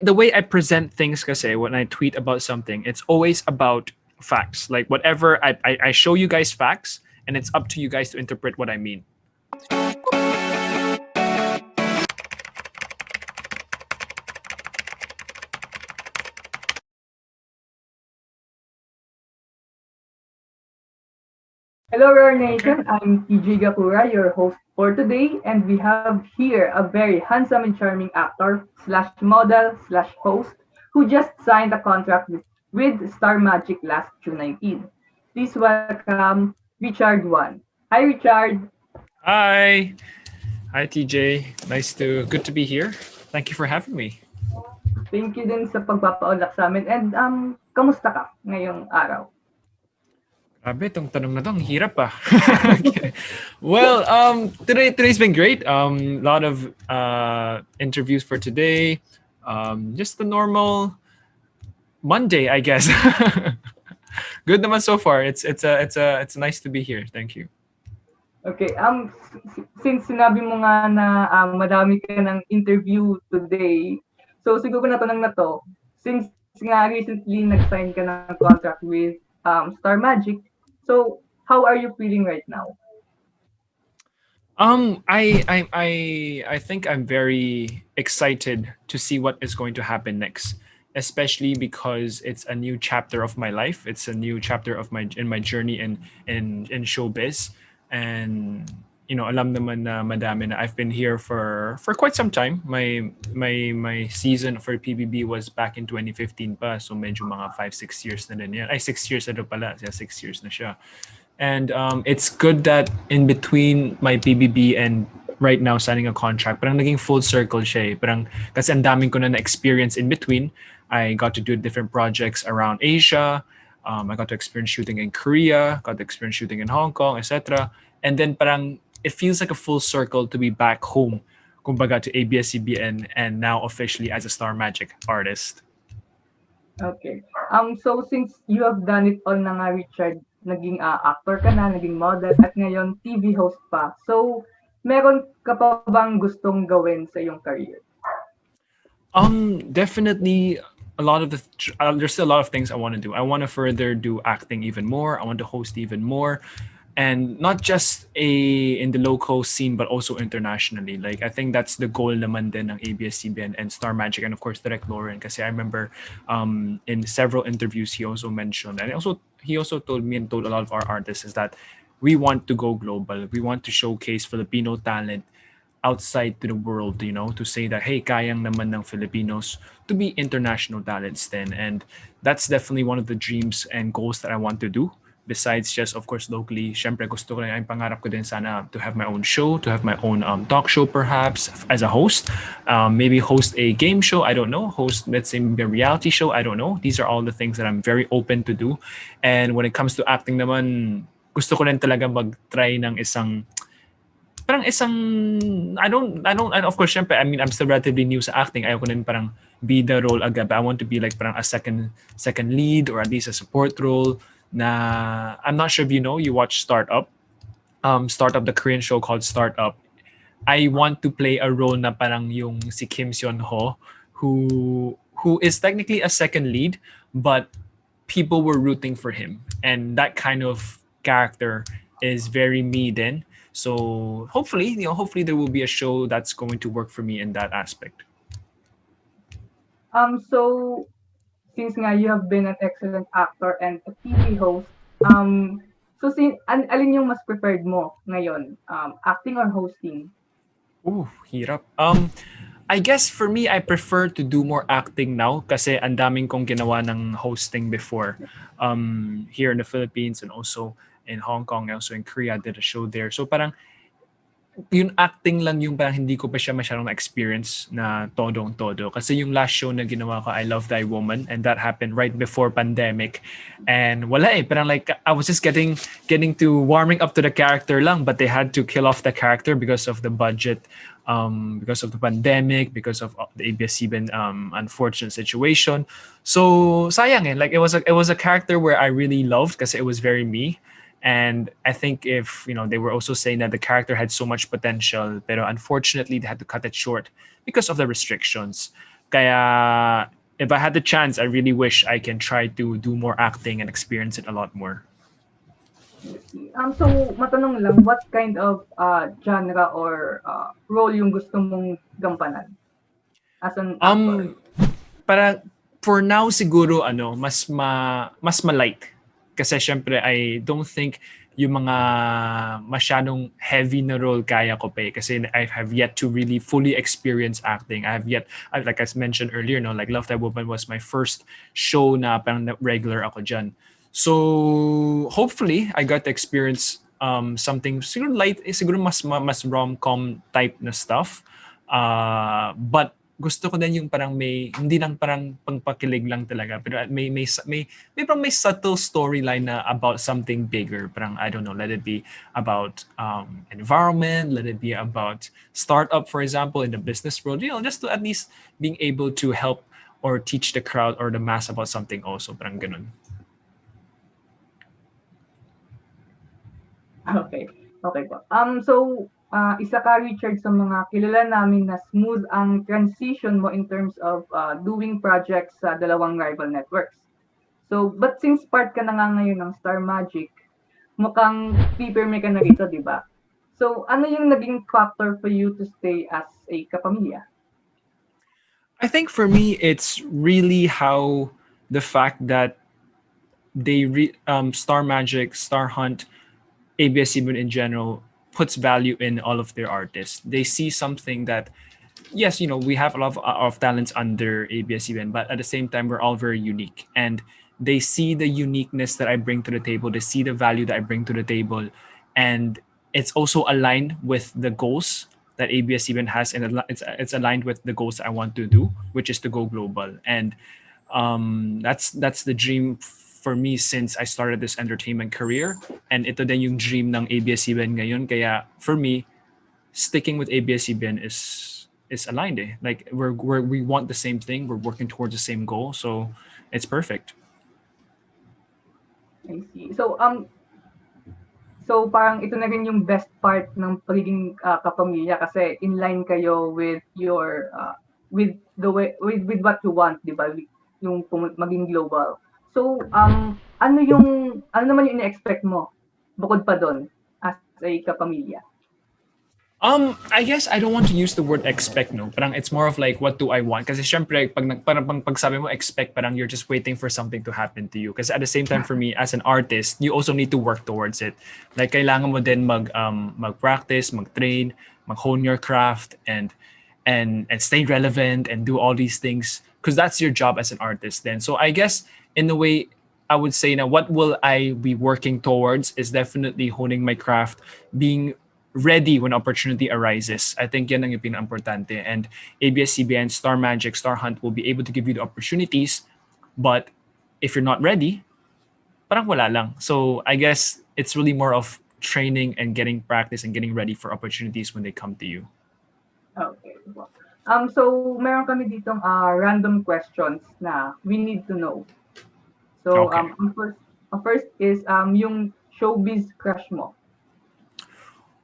the way I present things kasi when I tweet about something, it's always about facts. Like whatever I show you guys facts, and it's up to you guys to interpret what I mean. Hello, RAWR Okay. Nation. I'm TJ Gapura, your host for today, and we have here a very handsome and charming actor slash model slash host who just signed a contract with Star Magic last June 19. Please welcome Richard Juan. Hi, Richard. Hi. Hi TJ. Good to be here. Thank you for having me. Thank you din sa pagpapaunlak sa amin. And kamusta ka ngayong araw? Grabe, tong tanong na tong hirap pa. Well, today's been great. A lot of interviews for today. Just the normal Monday, I guess. Good naman so far. It's nice to be here. Thank you. Okay, since sinabi mo nga na madami ka ng interview today, so siguro na to, since nga recently nag-sign ka ng contract with Star Magic, so how are you feeling right now? I think I'm very excited to see what is going to happen next, especially because it's a new chapter of my life. It's a new chapter of my journey in showbiz, and alam naman na madami na I've been here for quite some time. My season for PBB was back in 2015 pa, so medyo mga 5-6 years na din yan. Ay 6 years na daw pala, 6 years na siya. And it's good that in between my PBB and right now signing a contract, parang naging full circle siya eh. Parang kasi ang daming ko na experience in between. I got to do different projects around Asia. I got to experience shooting in Korea, got to experience shooting in Hong Kong, etc. And then parang it feels like a full circle to be back home, kumbaga to ABS-CBN and now officially as a Star Magic artist. Okay. So since you have done it all na nga, Richard, naging actor ka na, naging model, at ngayon TV host pa. So, meron ka pa bang gustong gawin sa iyong career? Definitely a lot of there's still a lot of things I want to do. I want to further do acting even more. I want to host even more, and not just in the local scene but also internationally. Like I think that's the goal naman din ng ABS-CBN and Star Magic, and of course Direct Lauren. Because I remember in several interviews he also mentioned, and he also told me and told a lot of our artists is that we want to go global. We want to showcase Filipino talent outside to the world, to say that, hey, kayang naman ng Filipinos to be international talents then. And that's definitely one of the dreams and goals that I want to do. Besides just, of course, locally, syempre gusto ko rin, ay pangarap ko din sana to have my own show, to have my own talk show perhaps as a host. Maybe host a game show, I don't know. Host, let's say, maybe a reality show, I don't know. These are all the things that I'm very open to do. And when it comes to acting naman, gusto ko rin talaga mag-try ng parang isang I don't and of course syempre I mean I'm still relatively new sa acting. Ayoko din parang be the role agad, but I want to be like parang a second lead or at least a support role na I'm not sure if you watch Startup. Startup, the Korean show called Startup. I want to play a role na parang yung si Kim Seon Ho, who is technically a second lead, but people were rooting for him, and that kind of character is very me then. So hopefully there will be a show that's going to work for me in that aspect. So, since nga you have been an excellent actor and a TV host, so alin yung mas preferred mo ngayon? Acting or hosting? Ooh, hirap. I guess for me, I prefer to do more acting now kasi ang daming kong ginawa ng hosting before. Here in the Philippines and also in Hong Kong, also in Korea, I did a show there. So parang yung acting lang yung parang hindi ko pa siya masyadong na-experience na todong-todo. Kasi yung last show na ginawa ko, I Love Thy Woman, and that happened right before pandemic. And wala eh, parang like, I was just getting to warming up to the character lang, but they had to kill off the character because of the budget, because of the pandemic, because of the ABS-CBN unfortunate situation. So, sayang eh. Like, it was a character where I really loved kasi it was very me. And I think if they were also saying that the character had so much potential, but unfortunately they had to cut it short because of the restrictions. Kaya if I had the chance, I really wish I can try to do more acting and experience it a lot more. I see. So matanong lang, what kind of genre or role yung gusto mong gampanan as an actor? Um, para for now siguro mas light kasi syempre I don't think yung mga masyadong heavy na role kaya ko pa kasi I have yet to really fully experience acting. Like I mentioned earlier, no, like Love That Woman was my first show na parang regular ako dyan. So hopefully I got to experience something siguro light, siguro mas rom-com type na stuff. But gusto ko din yung parang may hindi lang parang pangpakilig lang talaga pero may parang may subtle storyline na about something bigger, parang I don't know, let it be about environment, let it be about startup, for example, in the business world, just to at least being able to help or teach the crowd or the mass about something also, parang ganun. Okay. Okay po. So, isa ka, Richard, sa mga kilala namin na smooth ang transition mo in terms of doing projects sa dalawang rival networks. So, but since part ka na nga ngayon ng Star Magic, mukhang pipirme ka na rito, di ba? So, ano yung naging factor for you to stay as a kapamilya? I think for me it's really how the fact that Star Magic, Star Hunt, ABS-CBN in general puts value in all of their artists. They see something that, yes, we have a lot of talents under ABS-CBN, but at the same time, we're all very unique. And they see the uniqueness that I bring to the table. They see the value that I bring to the table. And it's also aligned with the goals that ABS-CBN has. And it's aligned with the goals that I want to do, which is to go global. And that's the dream for me since I started this entertainment career, and ito din yung dream ng ABS-CBN ngayon. Kaya for me, sticking with ABS-CBN is aligned. Like we want the same thing, we're working towards the same goal, so it's perfect. I see. So parang ito na rin yung best part ng pagiging kapamilya kasi in line kayo with your with the way with what you want, 'di ba? Yung maging global. So ano naman yung ina-expect mo bukod pa doon as a kapamilya? I guess I don't want to use the word expect, no. Parang it's more of like, what do I want? Kasi syempre, pag sabi mo expect, parang you're just waiting for something to happen to you. Kasi at the same time, for me, as an artist, you also need to work towards it. Like, kailangan mo din mag-practice, mag-train, mag-hone your craft, and stay relevant and do all these things. Because that's your job as an artist then. So I guess, in a way, I would say now, what will I be working towards is definitely honing my craft, being ready when opportunity arises. I think yan ang yung pinaka-importante. And ABS-CBN, Star Magic, Star Hunt will be able to give you the opportunities, but if you're not ready, parang wala lang. So I guess it's really more of training and getting practice and getting ready for opportunities when they come to you. Okay. So meron kami ditong random questions na we need to know. So Okay. First is yung showbiz crush mo.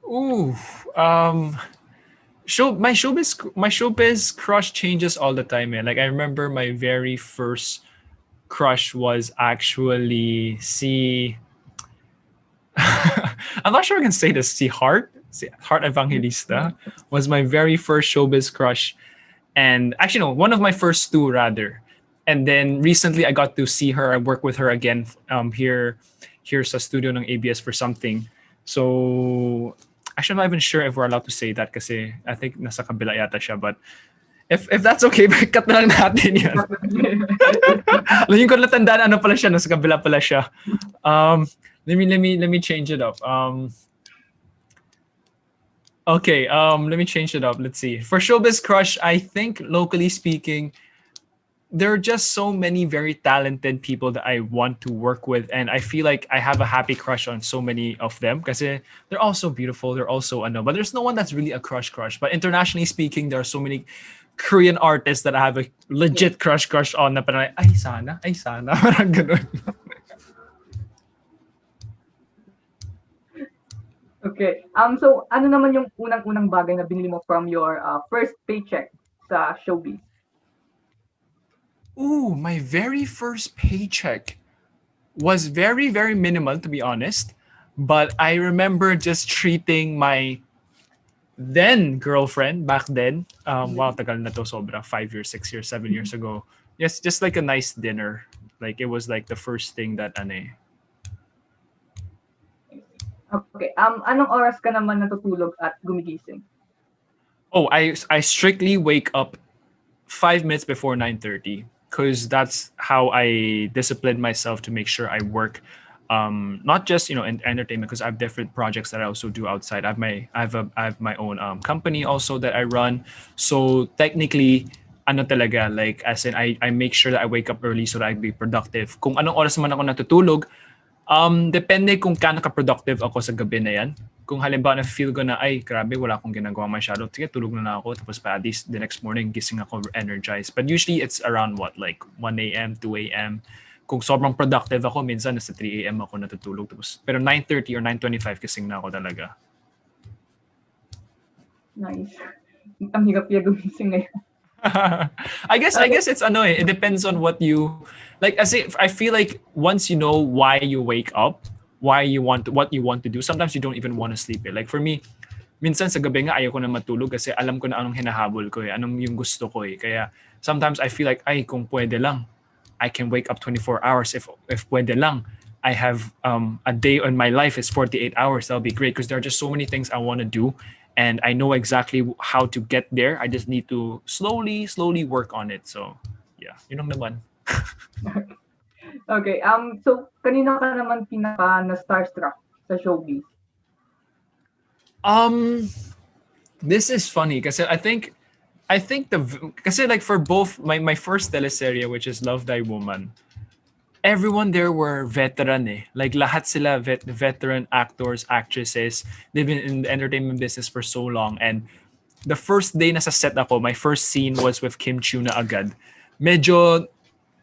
Ooh, my showbiz crush changes all the time, man. Like I remember my very first crush was actually see. I'm not sure I can say this. See Heart, Heart Evangelista was my very first showbiz crush, and actually no, one of my first two rather. And then recently I got to see her. I work with her again here sa studio ng ABS for something. So actually, I'm not even sure if we're allowed to say that kasi I think nasa kabila yata siya. But if that's okay, cut na lang natin yan. Alam yung ko natandaan ano pala siya, nasa kabila pala siya. Let me change it up. Okay, let me change it up. Let's see. For showbiz crush, I think locally speaking, there are just so many very talented people that I want to work with, and I feel like I have a happy crush on so many of them because they're all so beautiful. They're also but there's no one that's really a crush. But internationally speaking, there are so many Korean artists that I have a legit crush on. Na parang ay sana, parang ganun. Okay. So ano naman yung unang-unang bagay na binili mo from your first paycheck sa showbiz? Ooh, my very first paycheck was very, very minimal, to be honest. But I remember just treating my then girlfriend back then. Wow, tagal na to sobra. 5 years, 6 years, 7 years ago. Yes, just like a nice dinner. Like it was like the first thing that ano eh. Okay, anong oras ka naman natutulog at gumigising? Oh, I strictly wake up 5 minutes before 9:30 because that's how I discipline myself to make sure I work. Not just in entertainment because I have different projects that I also do outside. I have my own company also that I run. So technically, ano talaga like as in I make sure that I wake up early so that I be productive. Kung anong oras man ako natutulog, depende kung gaano ka-productive ako sa gabi na yan. Kung halimbawa na feel ko na, ay, grabe, wala akong ginagawa masyado. Sige, tulog na ako. Tapos pa at least the next morning, gising ako energized. But usually, it's around what? Like 1 a.m., 2 a.m. Kung sobrang productive ako, minsan nasa 3 a.m. ako natutulog. Tapos, pero 9:30 or 9:25, gising na ako talaga. Nice. Ang hirap ya gumising ngayon. I Okay. guess it's ano eh. It depends on what you like. As if I feel like once you know why you wake up, why you want what you want to do. Sometimes you don't even want to sleep. Eh. Like for me, minsan sa gabi nga ayaw ko na matulog kasi alam ko na anong hinahabol ko eh, anong yung gusto ko eh. Kaya sometimes I feel like ay kung pwede lang, I can wake up 24 hours if pwede lang. I have a day in my life is 48 hours. That'll be great because there are just so many things I want to do and I know exactly how to get there. I just need to slowly work on it. So, yeah, yun lang naman. Okay, so kanino ka naman pinaka na-starstruck sa showbiz? Um, this is funny because I think the kasi like for both my first teleserye which is Love Thy Woman, everyone there were veteran eh. Like lahat sila veteran actors, actresses. They've been in the entertainment business for so long. And the first day na sa set ako, my first scene was with Kim Chiu na agad. Medyo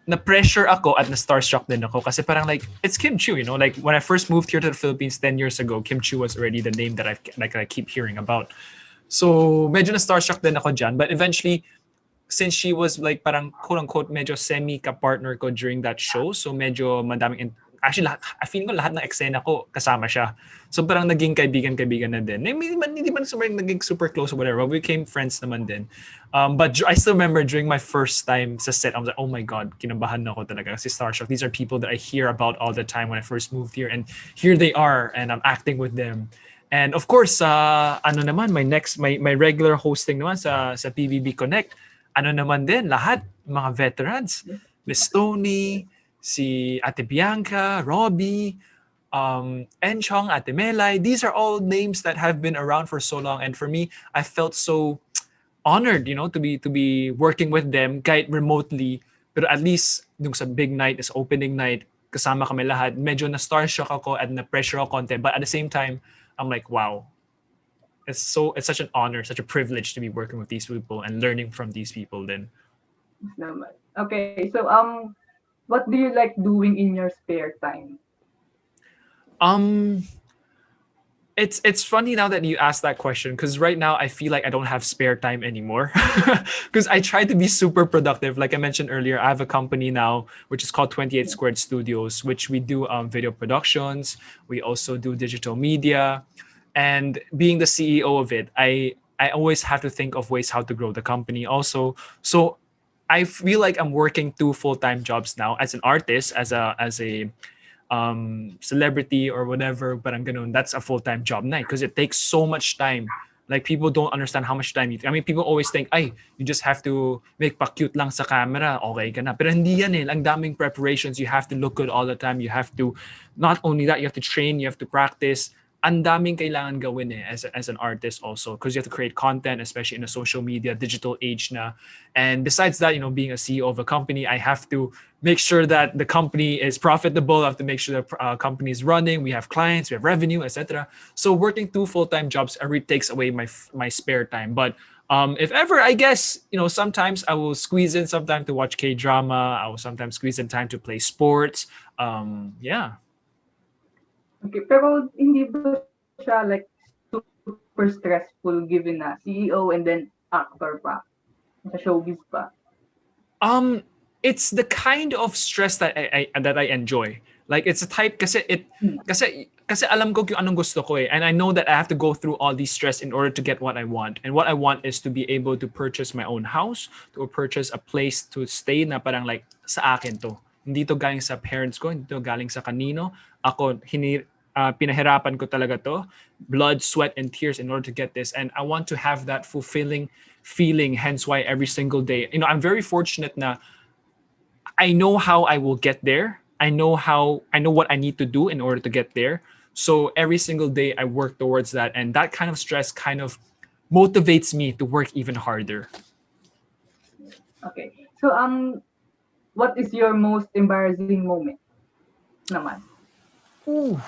na-pressure ako at na-starstruck din ako kasi parang like, it's Kim Chiu, you know? Like when I first moved here to the Philippines 10 years ago, Kim Chiu was already the name that I keep hearing about. So medyo na-starstruck din ako dyan. But eventually, since she was like parang quote unquote medyo semi ka-partner ko during that show, so medyo madaming actually lahat, I feel ko lahat ng eksena ko kasama siya. So parang naging kaibigan na din. Hindi man sobrang naging super close or whatever, but we became friends naman din. But I still remember during my first time sa set, I was like, oh my God, kinabahan na ako talaga kasi Starstruck. These are people that I hear about all the time when I first moved here and here they are and I'm acting with them. And of course, ano naman, my regular hosting naman sa PBB Connect, ano naman din, lahat, mga veterans. Miss Tony, si Ate Bianca, Robbie, Enchong, Ate Melay. These are all names that have been around for so long. And for me, I felt so honored, to be working with them kahit remotely. Pero at least yung sa big night, is opening night, kasama kami lahat. Medyo na starstruck ako at na pressure ako konti. But at the same time, I'm like, wow, it's such an honor, such a privilege to be working with these people and learning from these people then. Naman. Okay, so what do you like doing in your spare time? Um it's funny now that you asked that question because right now I feel like I don't have spare time anymore because I try to be super productive. Like I mentioned earlier, I have a company now which is called 28 Squared Studios, which we do video productions. We also do digital media, and being the CEO of it, I always have to think of ways how to grow the company also. So I feel like I'm working two full-time jobs now as an artist, as a celebrity or whatever, parang ganun, that's a full-time job na because it takes so much time. Like people don't understand how much time I mean, people always think, ay, you just have to make pa-cute lang sa camera, okay ka na. Pero hindi yan eh. Ang daming preparations. You have to look good all the time. You have to, not only that, you have to train, you have to practice. Ang daming kailangan gawin eh as an artist also because you have to create content, especially in a social media, digital age na. And besides that, being a CEO of a company, I have to make sure that the company is profitable. I have to make sure the company is running. We have clients, we have revenue, etc. So working two full-time jobs every takes away my spare time. But if ever, I guess sometimes I will squeeze in some time to watch K-drama. I will sometimes squeeze in time to play sports. Yeah. Okay, pero hindi ba siya like super stressful given na CEO and then actor pa sa showbiz pa? Um, it's the kind of stress that I enjoy. Like it's a type kasi alam ko kung anong gusto ko eh. And I know that I have to go through all these stress in order to get what I want. And what I want is to be able to purchase my own house, to purchase a place to stay na parang like sa akin to. Hindi to galing sa parents ko, hindi to galing sa kanino. Pinahirapan ko talaga to. Blood, sweat, and tears in order to get this. And I want to have that fulfilling feeling, hence why every single day. I'm very fortunate na I know how I will get there. I know what I need to do in order to get there. So every single day I work towards that, and that kind of stress kind of motivates me to work even harder. Okay. So what is your most embarrassing moment naman? Ooh.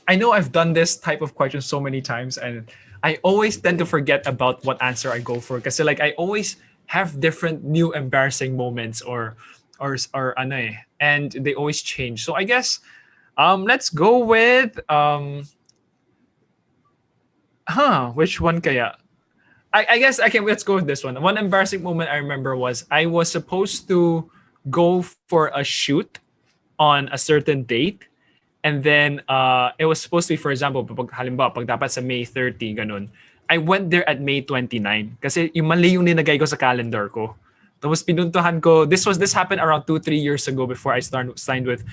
I know I've done this type of question so many times, and I always tend to forget about what answer I go for because like I always have different new embarrassing moments or ano eh, and they always change. So I guess let's go with which one kaya? I guess I can let's go with this one. One embarrassing moment I remember was I was supposed to go for a shoot on a certain date. And then it was supposed to be, for example, halimbawa, pag dapat sa May 30, ganun. I went there at May 29 kasi yung mali yung ninagay ko sa calendar ko. Tapos pinuntuhan ko, this happened around 2-3 years ago before I signed with,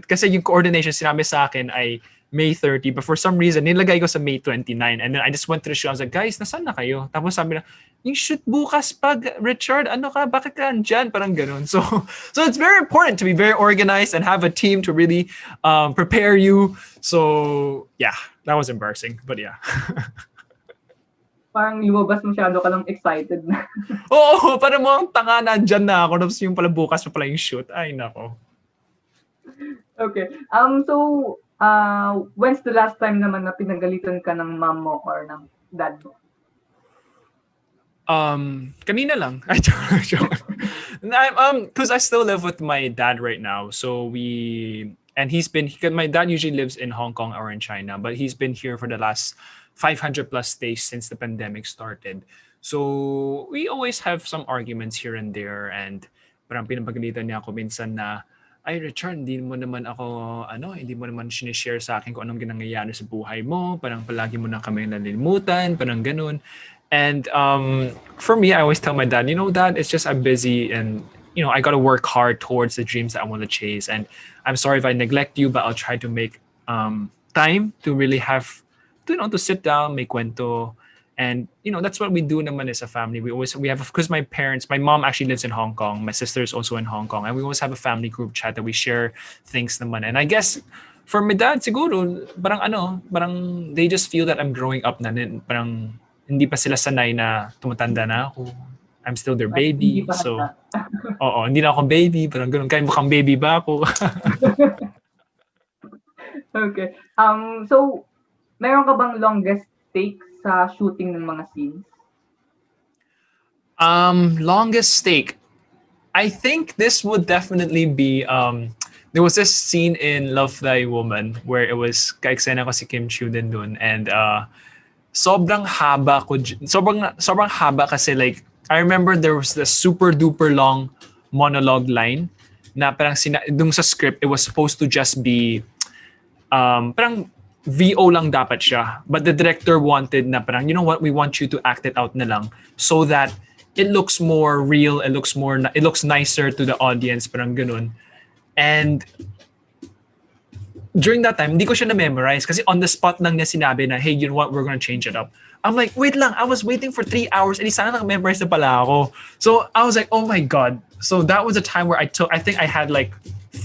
kasi yung coordination sinabi sa akin ay May 30, but for some reason, nilagay ko sa May 29. And then I just went to the show. I was like, guys, nasaan na kayo? Tapos sabi na, yung shoot bukas pag, Richard, ano ka? Bakit ka andyan? Parang ganun. So it's very important to be very organized and have a team to really prepare you. So yeah, that was embarrassing. But yeah. Parang lumabas masyado ka lang excited na. Oo, parang mo ang tanga na andyan na ako. Tapos yung pala bukas pa pala yung shoot. Ay, nako. Okay. So, when's the last time naman na pinagalitan ka ng mom mo or ng dad mo? Kanina lang. Because I still live with my dad right now. So my dad usually lives in Hong Kong or in China, but he's been here for the last 500 plus days since the pandemic started. So we always have some arguments here and there, and parang pinapagalitan niya ako minsan na, ay Richard, hindi mo naman sinishare sa akin kung anong ginangyayari sa buhay mo, parang palagi mo na kami nalilimutan, parang ganun. And for me, I always tell my dad, Dad, it's just I'm busy and, I got to work hard towards the dreams that I want to chase. And I'm sorry if I neglect you, but I'll try to make time to really have, to sit down, make kwento. And, that's what we do naman as a family. We have, because my mom actually lives in Hong Kong. My sister is also in Hong Kong. And we always have a family group chat that we share things naman. And I guess for my dad, siguro, parang they just feel that I'm growing up na, parang hindi pa sila sanay na tumatanda na ako. I'm still their baby. So, hindi na ako baby. Parang ganun. Kaya mukhang baby ba ako? Okay. So, meron ka bang longest take sa shooting ng mga scenes? Longest take. I think this would definitely be there was this scene in Love Thy Woman where it was ka-eksena ko si Kim Chiu din dun, and sobrang haba kasi like I remember there was this super duper long monologue line na parang dung sa script it was supposed to just be parang VO lang dapat siya, but the director wanted na parang, you know what, we want you to act it out na lang so that it looks more real, it looks nicer to the audience, parang ganun. And during that time, hindi ko siya na-memorize kasi on the spot lang niya sinabi na, hey, you know what, we're gonna change it up. I'm like, wait lang, I was waiting for 3 hours and sana naka-memorize na pala ako. So I was like, oh my God. So that was a time where I think I had like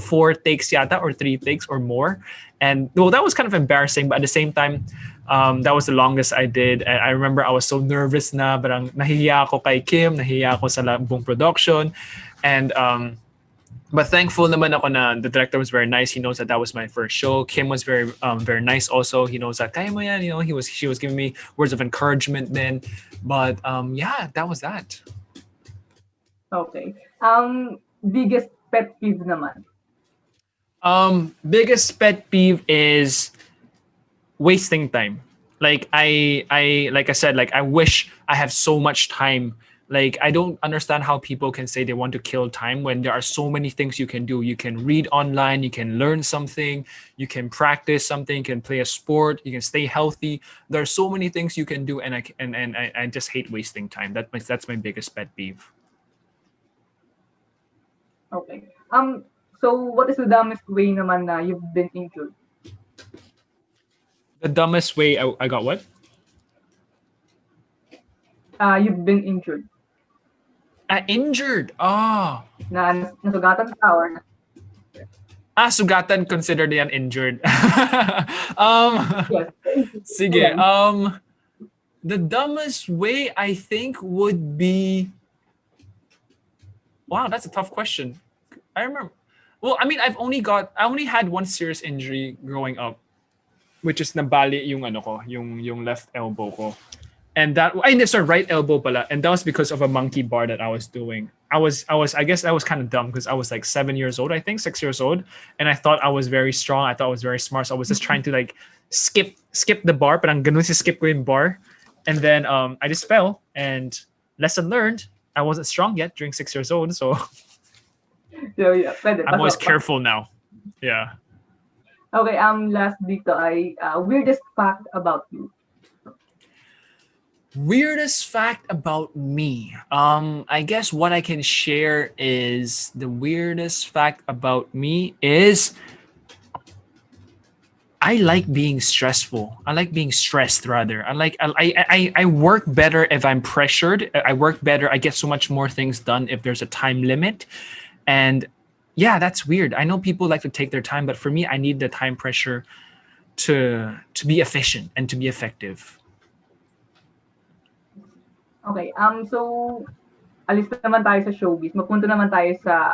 4 takes yata or 3 takes or more. And well, that was kind of embarrassing, but at the same time, that was the longest I did. And I remember I was so nervous na, parang nahihiya ako kay Kim, nahihiya ako sa buong production. And but thankful naman ako na the director was very nice. He knows that was my first show. Kim was very very nice also. He knows that kaya mo yan, she was giving me words of encouragement then. But yeah, that was that. Okay. Biggest pet peeve naman. Biggest pet peeve is wasting time. Like I said, like I wish I have so much time Like, I don't understand how people can say they want to kill time when there are so many things you can do. You can read online, you can learn something, you can practice something, you can play a sport, you can stay healthy. There are so many things you can do, and I just hate wasting time. That's my biggest pet peeve. Okay. So what is the dumbest way naman na you've been injured? The dumbest way I got what? You've been injured. Injured. Ah. Nasugatan ka or Sugatan considered yan injured. um, yes. sige. Ayan. The dumbest way I think would be. Wow, that's a tough question. I remember. Well, I mean, I only had one serious injury growing up, which is nabali yung ano ko, yung left elbow ko. And that sorry, right elbow pala. And that was because of a monkey bar that I was doing. I guess I was kind of dumb because I was like 7 years old, I think, 6 years old. And I thought I was very strong. I thought I was very smart. So I was just trying to like skip the bar, but I'm gonna skip yung bar. And then I just fell, and lesson learned, I wasn't strong yet during 6 years old. So So yeah, pwede. I'm always Pasok. careful now. Yeah. Okay, last dito ay weirdest fact about you. Weirdest fact about me. I guess what I can share is the weirdest fact about me is I like being stressful. I like being stressed rather. I work better if I'm pressured. I work better. I get so much more things done if there's a time limit. And yeah, that's weird. I know people like to take their time, but for me, I need the time pressure to be efficient and to be effective. Okay, so alis naman tayo sa showbiz. Mapunta naman tayo sa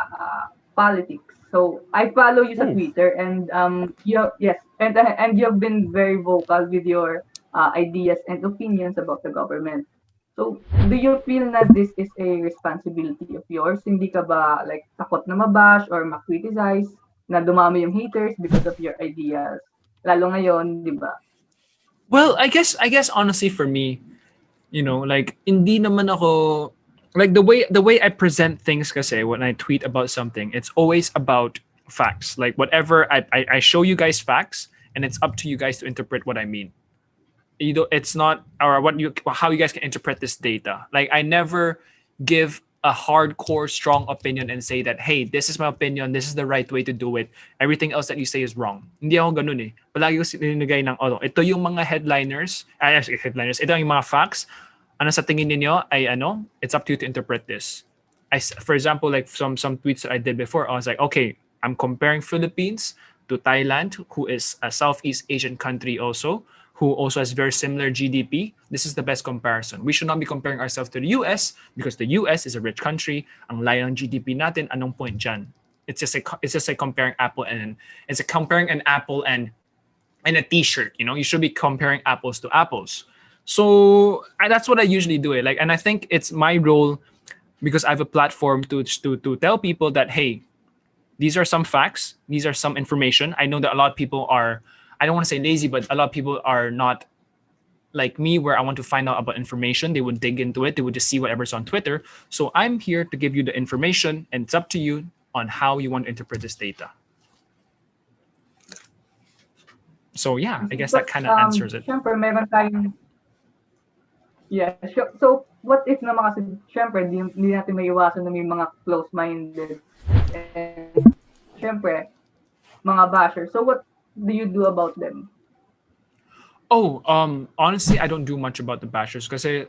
politics. So I follow you sa Twitter, and and you've been very vocal with your ideas and opinions about the government. So do you feel na this is a responsibility of yours? Hindi ka ba like takot na mabash or ma-criticize na dumami yung haters because of your ideas? Lalo ngayon, di ba? Well, I guess honestly for me, like hindi naman ako like the way I present things kasi when I tweet about something, it's always about facts. Like whatever I show you guys facts, and it's up to you guys to interpret what I mean. It's not or how you guys can interpret this data. Like I never give a hardcore strong opinion and say that, hey, this is my opinion, this is the right way to do it, everything else that you say is wrong. Hindi ako ganun eh. Palagi ko sinigay ng ito yung mga headliners, ito yung mga facts. Ano sa tingin niyo ay it's up to you to interpret this. For example, like some tweets that I did before, I was like, okay, I'm comparing Philippines to Thailand, who is a Southeast Asian country also, who also has very similar GDP. This is the best comparison. We should not be comparing ourselves to the US because the US is a rich country. Ang layo ng GDP natin, anong point dyan? It's just like comparing comparing an apple and a t-shirt. You should be comparing apples to apples. So that's what I usually do. Like, and I think it's my role because I have a platform to tell people that, hey, these are some facts. These are some information. I know that a lot of people are, I don't want to say lazy, but a lot of people are not like me where I want to find out about information. They would dig into it. They would just see whatever's on Twitter. So I'm here to give you the information, and it's up to you on how you want to interpret this data. So yeah, I guess that kind of answers it. Siyempre, meron tayong yeah, so what if naman kasi siyempre hindi natin maiwasan na may mga close-minded and siyempre mga bashers. So what do you do about them? Oh, honestly, I don't do much about the bashers kasi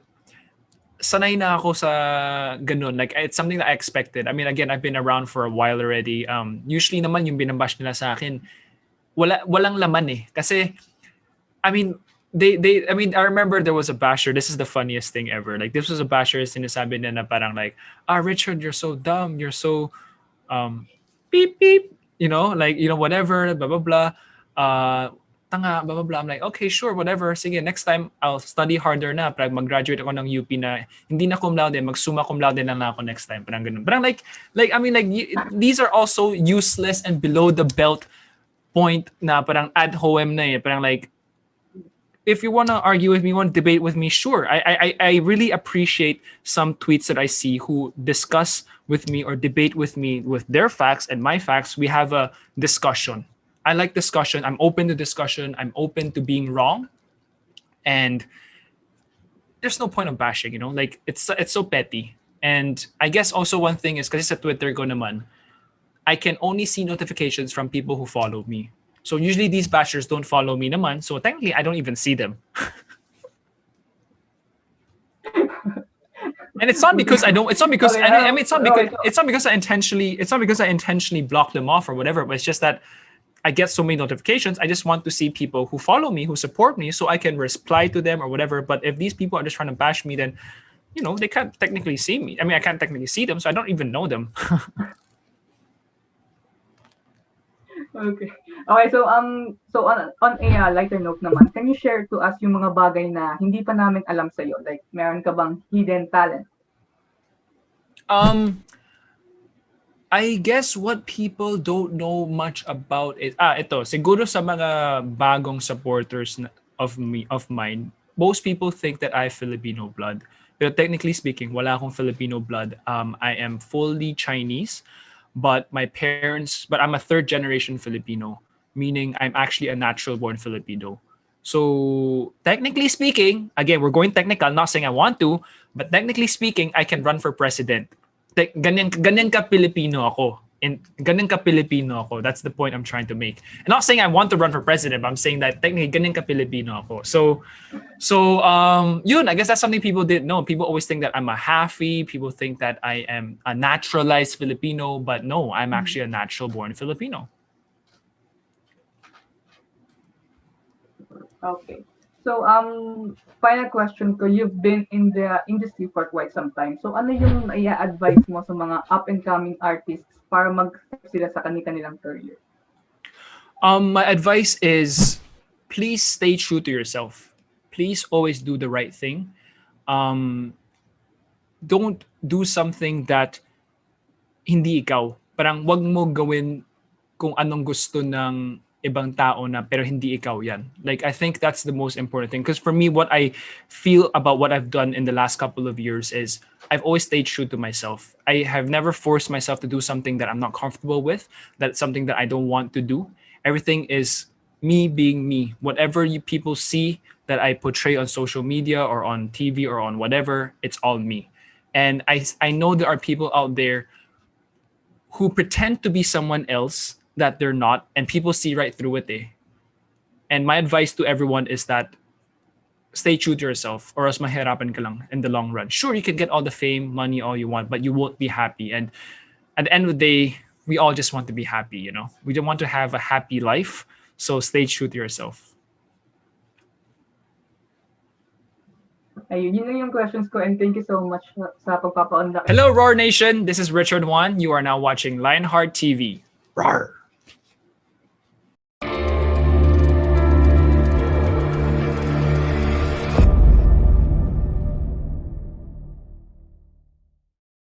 sanay na ako sa ganun. Like, it's something that I expected. I mean, again, I've been around for a while already. Usually naman yung binabash nila sa akin, walang laman eh. Kasi, I mean, I remember there was a basher. This is the funniest thing ever. Like, this was a basher, sinasabi na parang like, Richard, you're so dumb. You're so, beep, beep. Whatever, blah, blah, blah. Tanga, blah, blah, blah. I'm like, okay, sure, whatever. Sige, next time, I'll study harder na. Parang mag-graduate ako ng UP na, hindi na cum laude, mag-summa cum laude na ako next time. Parang ganun. Parang these are also useless and below the belt point na parang ad hoem na eh. Parang like, if you want to argue with me, want to debate with me, sure. I really appreciate some tweets that I see who discuss with me or debate with me with their facts and my facts. We have a discussion. I like discussion. I'm open to discussion. I'm open to being wrong. And there's no point of bashing, like it's so petty. And I guess also one thing is kasi sa Twitter ko naman, I can only see notifications from people who follow me. So usually these bashers don't follow me naman. So technically I don't even see them. And it's not because I don't. It's not because Okay, I mean, it's not because okay, so, it's not because I intentionally. It's not because I intentionally block them off or whatever. But it's just that I get so many notifications. I just want to see people who follow me, who support me, so I can reply to them or whatever. But if these people are just trying to bash me, then they can't technically see me. I mean, I can't technically see them, so I don't even know them. okay. Okay, so on a lighter note naman, can you share to us yung mga bagay na hindi pa namin alam sa iyo? Like, meron ka bang hidden talent? I guess what people don't know much about it. Ito, siguro sa mga bagong supporters of mine, most people think that I have Filipino blood. Pero technically speaking, wala akong Filipino blood. I am fully Chinese, but I'm a third generation Filipino, meaning I'm actually a natural born Filipino. So technically speaking, again, we're going technical, not saying I want to, but technically speaking, I can run for president. Ganyan ka Pilipino ako. And ganyan ka Pilipino ako. That's the point I'm trying to make. I'm not saying I want to run for president, but I'm saying that technically ganyan ka Pilipino ako. So yun, I guess that's something people didn't know. People always think that I'm a halfie. People think that I am a naturalized Filipino, but no, I'm actually a natural born Filipino. Okay. So, final question ko, you've been in the industry for quite some time. So, ano yung i-advise mo sa mga up-and-coming artists para mag-step sila sa kanilang career? My advice is please stay true to yourself. Please always do the right thing. Don't do something that hindi ikaw. Parang wag mo gawin kung anong gusto ng ibang tao na pero hindi ikaw yan. Like, I think that's the most important thing. Because for me, what I feel about what I've done in the last couple of years is I've always stayed true to myself. I have never forced myself to do something that I'm not comfortable with, that's something that I don't want to do. Everything is me being me. Whatever people see that I portray on social media or on TV or on whatever, it's all me. And I know there are people out there who pretend to be someone else that they're not, and people see right through it. And my advice to everyone is that stay true to yourself, or else mahirapan ka lang in the long run. Sure, you can get all the fame, money, all you want, but you won't be happy. And at the end of the day, we all just want to be happy, We don't want to have a happy life, so stay true to yourself. Ayun, yun lang yung questions ko, and thank you so much sa pagpapaunlak. Hello, RAWR Nation. This is Richard Juan. You are now watching Lionheart TV. RAWR!